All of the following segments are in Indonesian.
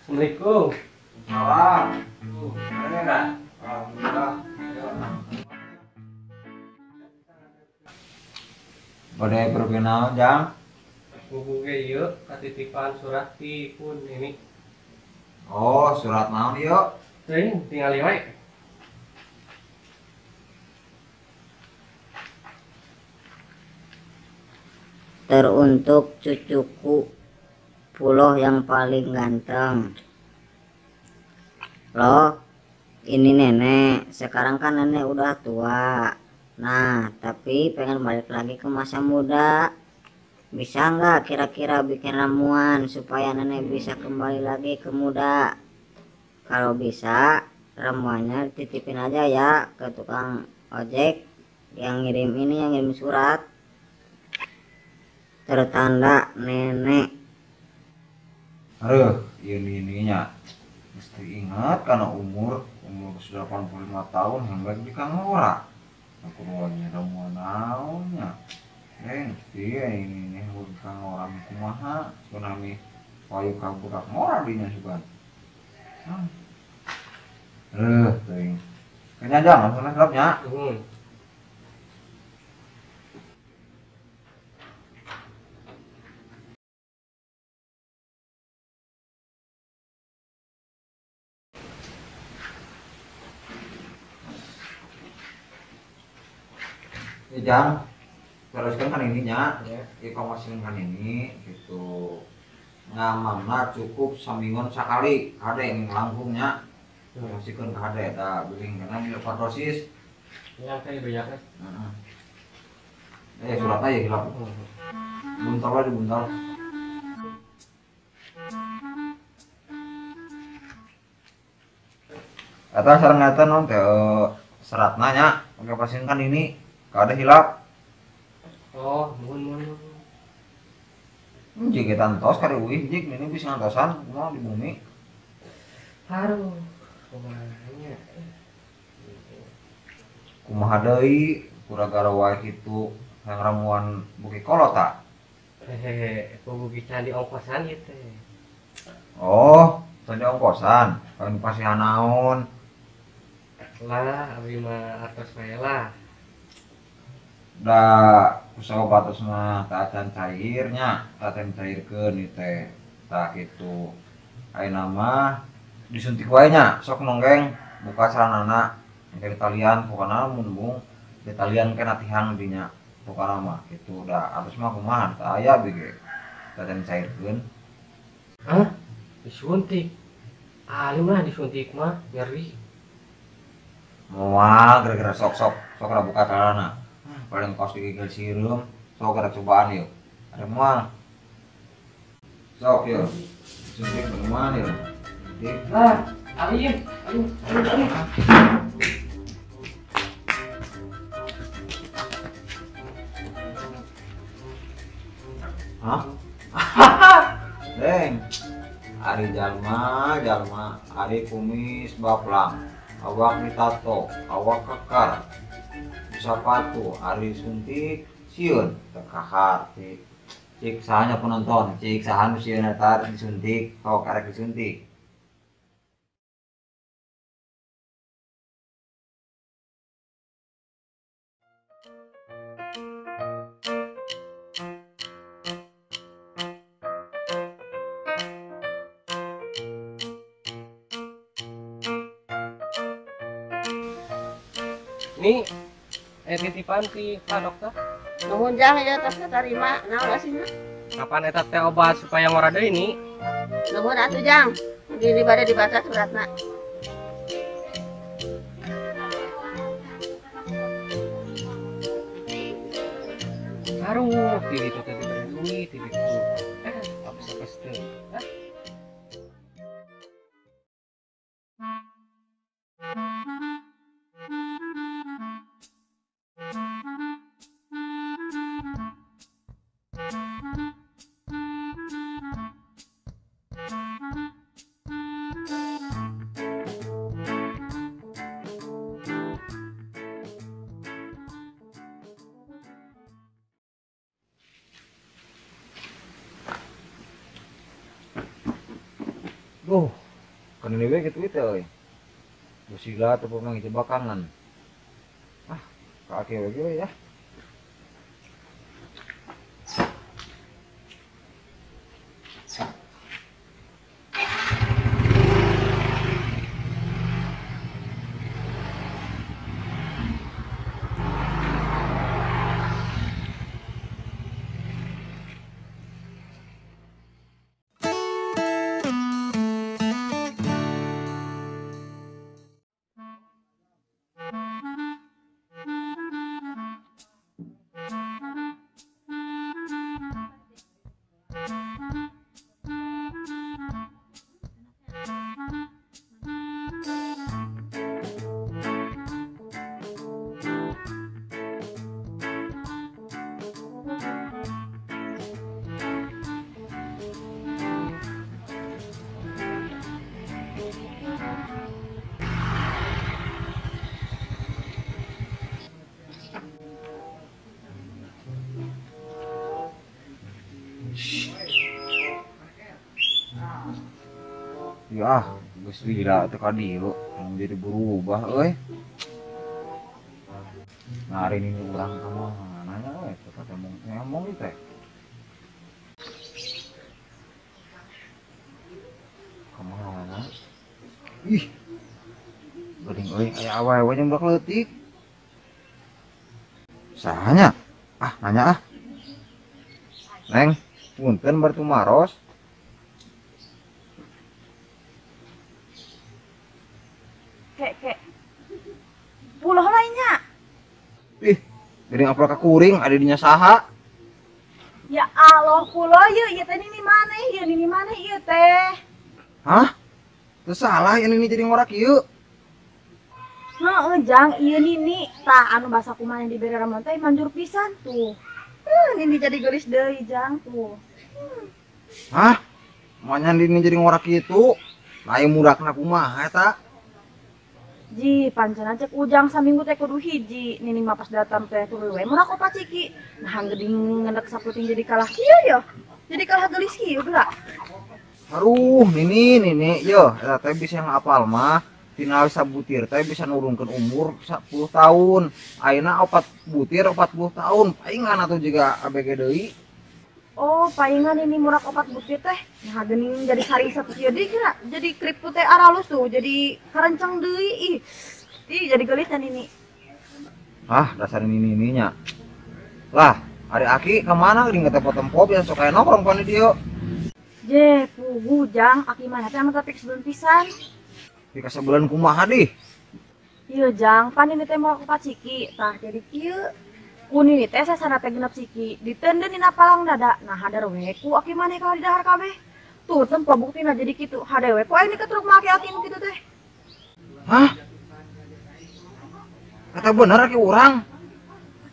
Assalamualaikum. Salam. Ada enggak? Alhamdulillah. Badai perkenalan jang. Hubung ge ieu katitipan surat ti pun ini. Oh, surat naon yuk? Teuing tingali wae. Teruntuk cucuku Puloh yang paling ganteng. Loh, ini nenek. Sekarang kan nenek udah tua. Nah, tapi pengen balik lagi ke masa muda. Bisa nggak kira-kira bikin ramuan supaya nenek bisa kembali lagi ke muda? Kalau bisa, ramuannya titipin aja ya ke tukang ojek yang ngirim surat. Tertanda nenek. Aduh, ininya. Mesti ingat karena umur sudah 85 tahun hingga di Kang Ora. Aku ruangnya ramuan naonnya. Dia ini di Kang Ora kumaha tsunami payu kabur Kang Ora dinya sugan. Teuing. Kayaknya jangan salah gelapnya. Ya jang, teruskan kan ininya, Ya. informasikan kan ini gitu. Ngamana cukup samingon sakali, kade yang langkungnya. Masihkan kade da beling karena ini overdosis. Yang kayak banyak kan. Suratnya ya hilap. Buntal aja buntal. Kata sareng ngata non teh seratna nya, pakai pasien kan ini kada hilap. Oh, mun. Jika tantos kari uih jik ini bisa ngantosan mau di bumi. Haruh. Kumanya. Kumaha deui gara-gara wae kitu yang ramuan buki kolota. Hehehe, kubu candi ongkosan ieu teh. Oh, tadi ongkosan. Kalau dipasihan naon? Lah, abdi mah atos wae lah. Da usaha batas mah taacan cairnya, taacan cairkeun ieu teh. Tah kitu. Ayeuna mah disuntik wae nya, sok nonggeng buka saranana. Engke talian pokona mun bung, di talian ke natihang dinya. Pokona mah kitu da atos mah kumaha tah aya bege. Taacan cairkeun. Hah? Disuntik. Alim lah disuntik mah nyeri. Moal gara-gara sok ra buka sarana. Paling kos digigil sireum, sok gara cobaan yuk. Ada moal. Sok yuk. Suntik bagaimana yuk? Lah, alim. Hah? Deng. Ari jalma, ari kumis baplang, awak ditato, awak kekar, sepatu, ari suntik, sieun, teka hati. Cik sahanya penonton, cik sahan sieun eta disuntik, kau karek disuntik. Ini titipan si Pak Dokter. Nuhun jang ya tas terima naon asina. Kapan eta teh obat supaya ngora deui ini? Nuhun atuh jang. Gini bade dibaca suratna. Haruh, pilih itu tadi berduit, pilih itu. Apa teh? kan ini we gitu itu euy. Gusila teu pamang jebakangan. Ah, kaki we ya. Ya, geus gila teh ka dieu, jadi berubah euy. Ngari ini urang ka mananya we, teu kata ngomong teh. Kemana? Ih. Geuning euy, aya awewe yang budak leutik. Sahanya? Ah, nanya ah. Neng, punten bari tumaros. Kek pulau lainnya. Ih, geuning apel ka kuring ada dinya saha? Ya Allah, pulau ieu teh ini mana ieu ini mana ieu teh. Hah? Teu salah ini jadi ngorak ieu. Heeh, Jang, ieu nini tah anu basa kumaha yang dibere ramon teh manjur pisan tuh. Nini jadi gelis deui Jang tuh. Hah? Manya ini jadi ngorak itu? Lain mudakna kumaha eta? Ji, pancen cek Ujang saminggu teh kudu hiji. Nini mah pas datang teh tuluy we mun aku paciki. Nah geuning ngendek saputing jadi kalah kieu ya. Jadi kalah gelis kieu geula. Aduh, nini, yo, eta teh bisa ngapal mah. Tina sabutir teh bisa nurunkeun umur 10 tahun. Ayeuna 4 butir 40 tahun. Paingan atuh juga ABG deui. Oh, paingan ini murah 4 butir teh. Nah, geuning jadi sari satu kieu deui geura. Jadi keriput teh aralus tuh, jadi karencang deui. Ih, jadi gelis dan ini. Ah, dasar nini-nininya. Lah, hari Aki kemana geuning teh tempo biasa sok aya nongkrong pan di dieu. Je, pugu Jang, aki mana teh anu tapi sebelum pisan. Di kasebulan kumaha dih? Ieu Jang, pan ini teh mau aku paciki. Tah jadi kieu. Kun ini teh sasana teh genep siki, ditendeunin palang dada. Nah, hadar we ku aki maneh ka di dahar kabeh. Tuh, tempo buktina jadi kitu. Hadar we ku ini ketruk make aki nu kitu teh. Hah? Kata bener aki urang?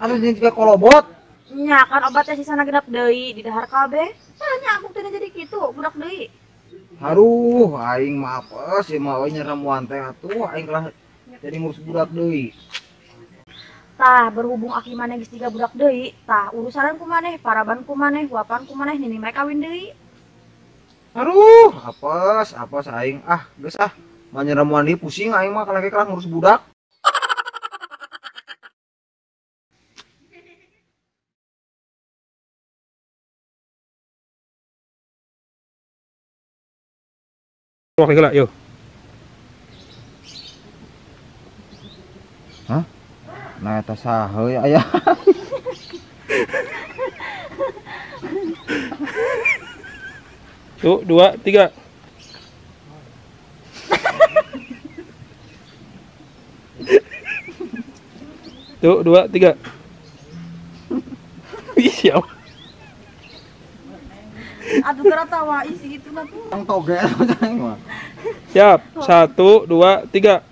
Atau juga kolobot? Nya kan obatnya sisana genep deui di dahar kabeh. Tanya buktina jadi kitu, budak deui. Haruh, aing mah apes, ya mah we nyeramuan teh atuh aing lah jadi ngurus budak deui. Tah berhubung aki maneh geus tiga budak deui, tah urusanan ku maneh, paraban ku maneh, wapan ku maneh nini mae kawin deui. Aduh, apes aing geus mah nyeramuan deui pusing aing mah kalake kalah ngurus budak. Oke gila, yuk. Hah? Nah eta saha ya aya? Tuh, 2, 3. Tuh, 2, 3. Ih, siap. Aduh gara tawa isi gitu mah tuh. Ang togel aing mah. Siap. 1, 2, 3.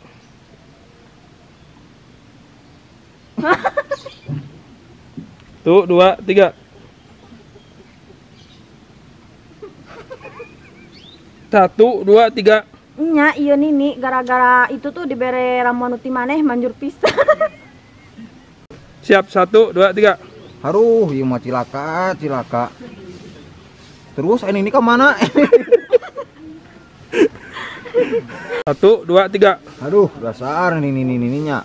Tuh, 2, 3. 1, 2, 3. Nya iya nini gara-gara itu tuh dibere ramuan uti maneh manjur pisan. Siap. 1, 2, 3. Haruh, ieu mah cilaka. Terus ini ke mana? 1, 2, 3. Aduh, dasar ini nya.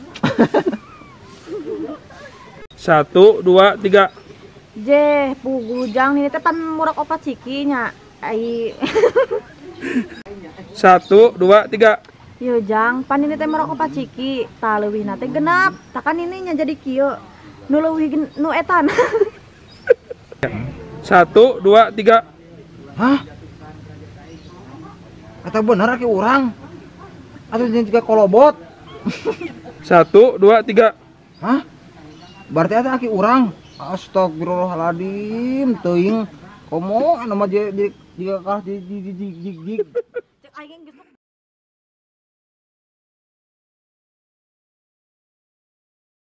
1, 2, 3. Jeh, pugu Jang ini teh pan murah opat ciki nya. Ai. 1, 2, 3. Yo Jang, pan ini teh murah opat ciki. Tah leuwihna teh genap. Takan ini nya jadi kieu. Nu leuwih nu etan. 1, 2, 3. Hah? Kata bener ki urang. Atuh jeung juga kolobot. 1, 2, 3. Hah? Berarti ada aki urang. Astagfirullahaladzim teuing. Komo anu mah jika kalah jig.